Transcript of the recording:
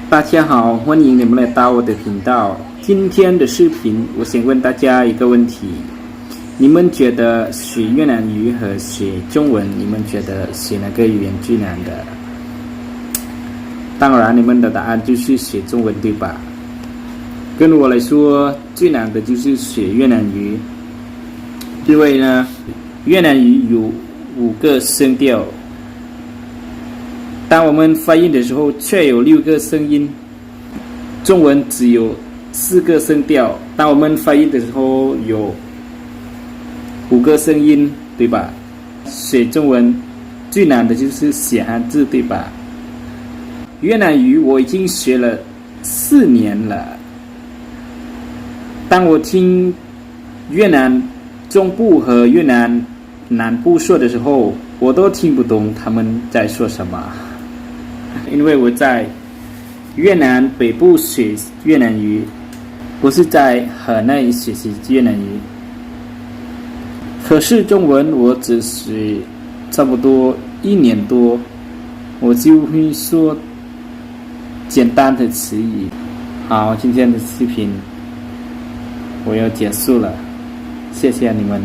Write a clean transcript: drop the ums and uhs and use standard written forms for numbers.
大家好，欢迎你们来到我的频道。今天的视频，我想问大家一个问题：你们觉得学越南语和学中文，你们觉得学哪个语言最难的？当然，你们的答案就是学中文，对吧？跟我来说，最难的就是学越南语，因为呢，越南语有5个声调。当我们发音的时候，却有6个声音。中文只有4个声调，当我们发音的时候有5个声音，对吧？学中文最难的就是写汉字，对吧？越南语我已经学了4年了。当我听越南中部和越南南部说的时候，我都听不懂他们在说什么。因为我在越南北部学越南语，不是在河内学习越南语。可是中文我只学差不多1年多，我就会说简单的词语。好，今天的视频我要结束了，谢谢你们。